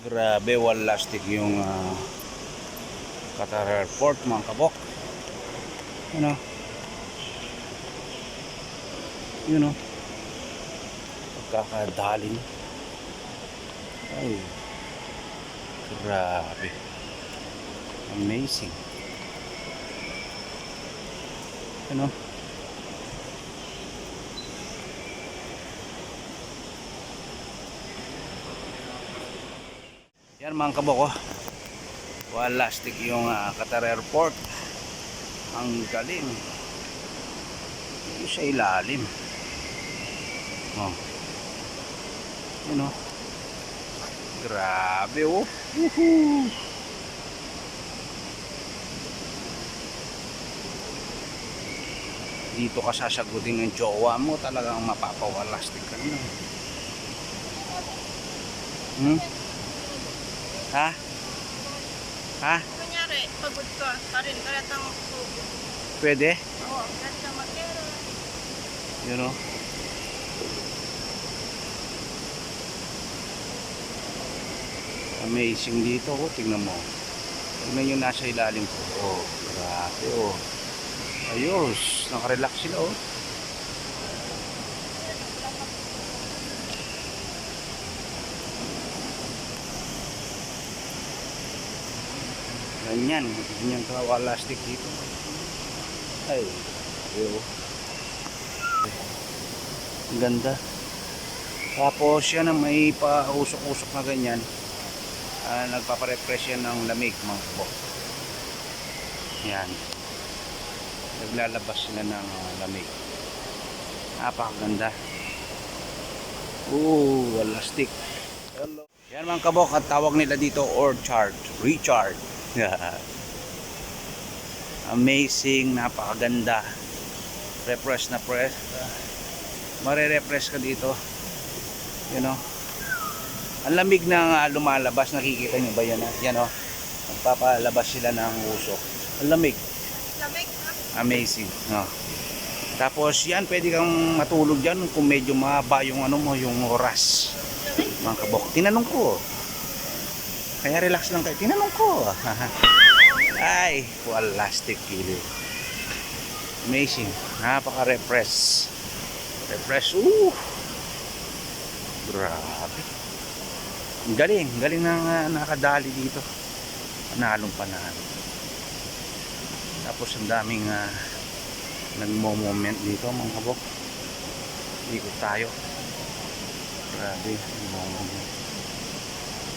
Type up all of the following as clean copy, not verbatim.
Grabe, walastik yung Qatar Airport mga kabok. Ano? Yun o. Pagkakadaling. Ay. Grabe. Amazing. Ano? Yan mga kabok oh. Walastik yung Qatar Airport. Ang galing. Yung sa ilalim. Oh. Yun oh. Grabe oh. Woohoo. Dito ka sasagutin ng jowa mo, talagang mapapawalastik ka na. Ha? Ha? Kunyari, pagod ka, parin ka natang tubig. Pwede? Oo, kahit na magkero. You know? Amazing dito oh, tingnan mo. Tingnan yung nasa ilalim ko. Oh, grabe oh. Ayos, nakarelax sila oh. Ganyan, ganyan kawalastik dito. Ay, yo. Ganda. Tapos yan ang may pausok-usok na ganyan. Nagpaparefresh yan ng lamig mga kabok. Yan. Naglalabas sila ng lamig. Napakaganda. Walastik. Hello. Yan mga kabok, at tawag nila dito orchard, recharge. Amazing, napakaganda. Refresh na press. Mare-refresh ka dito. You know. Ang lamig na lumalabas, nakikita niyo ba yan? Yan oh. Magpapalabas sila ng usok. Ang lamig. Lamig ha? Amazing. Oh. Tapos yan, pwede kang matulog dyan kung medyo mahaba yung ano mo, yung oras. Mga kabok. Tinanong ko. Kaya relax lang kayo. Tinanong ko. Ay, walastik kilo. Amazing. Napaka-refresh. Refresh. Grabe. Galing. Galing na nakadali dito. Panalong panalo. Tapos ang daming nagmo-moment dito mga kabok. Ikot tayo. Grabe.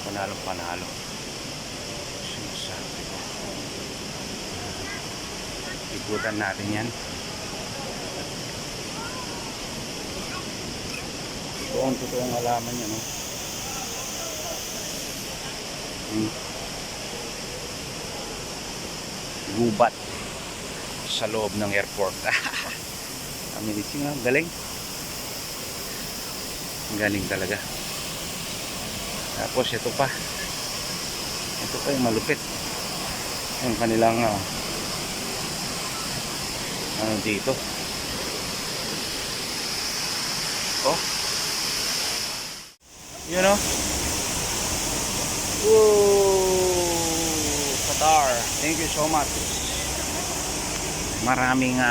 Panalong panalo. Sinasabi ko. Ikutan natin yan. Ito ang totoong alaman yan, no? Gubat sa loob ng airport. Amazing, galing. Galing talaga. Tapos ito pa yung malupit, yung kanilang ano dito oh, you know. Qatar, thank you so much. Maraming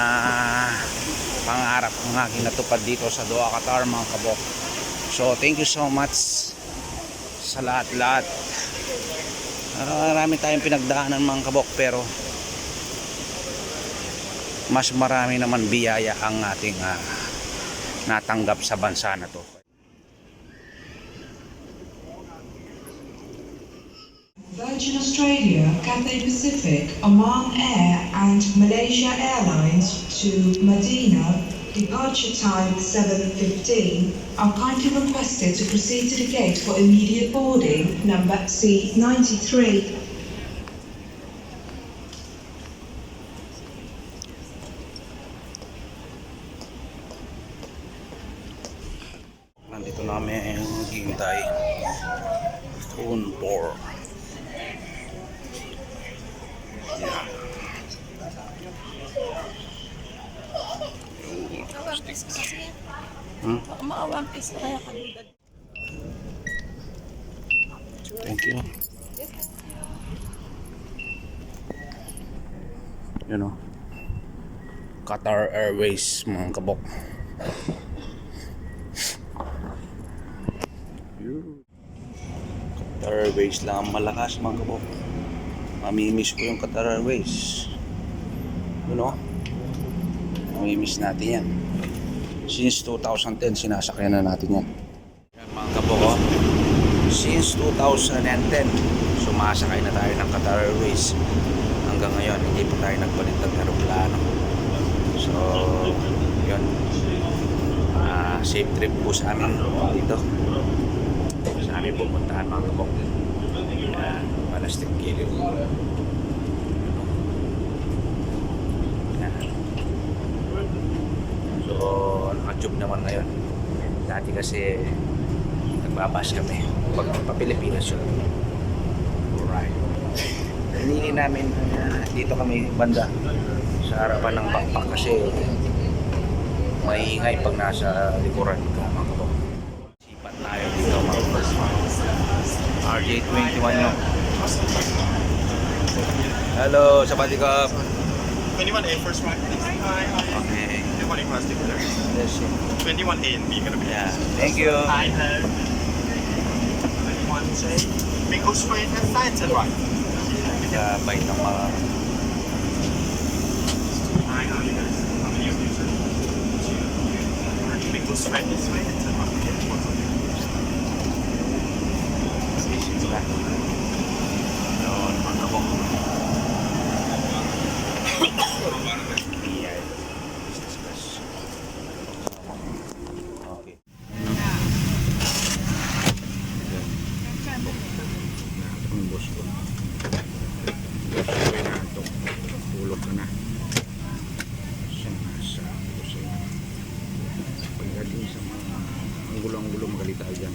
pangarap ang aking natupad dito sa Doha, Qatar mga kabok. So thank you so much sa lahat-lahat. Marami tayong pinagdaanan mga kabok, pero mas marami naman biyaya ang ating natanggap sa bansa na to. Virgin Australia, Cathay Pacific, Oman Air and Malaysia Airlines to Medina, departure time 7:15, are kindly requested to proceed to the gate for immediate boarding, number C93. Nandito namin maghihintay. Phone 4. Yeah. Baka maka 1 piece kaya kaludad. Thank you. You know, Qatar Airways mga kabok. Qatar Airways lang ang malakas mga kabok. Mamimiss ko yung Qatar Airways. You know, mamimiss natin yan. Since 2010 sinasakyan na natin yan. Yan mga kabok, oh. Since 2010 sumasakay na tayo ng Qatar Airways. Hanggang ngayon hindi pa tayo nagpalit ng aeroplano. So yun, safe trip po sa amin dito. Sa amin pupuntahan mga kabok. Malastik Gilid. So nakatube naman ngayon. Dati kasi nagbabas kami pag pa-Pilipinas yun. Alright. Hinili namin dito kami banda sa harapan ng backpack kasi maingay pag nasa likuran ka mga kabok. Sipat tayo dito mga kabok. RJ21 yun. Hello, sabati ka. 21A first right, please. Okay. 21A plastic there. Yes, yeah. 21A and B gonna be. Yeah. Thank you. I have 21J. Big go straight and side and right. Bait ng mga I know you guys. How many of you sir? Big go straight this way and turn right. stations na. Yun, mga kabok. Yeah. Business class. Okay. Ang boss ko. Boss ko ay naantok. Tulog ka na. Sinasabi ko sa inyo. Pagdating sa mga ang magalit tayo dyan.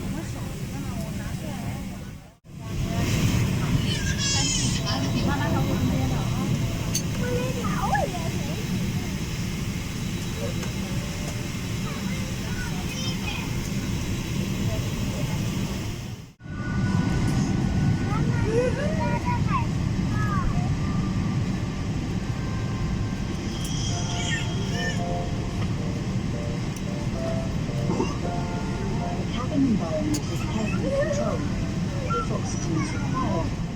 Cabin environment is currently controlled. If oxygen is required,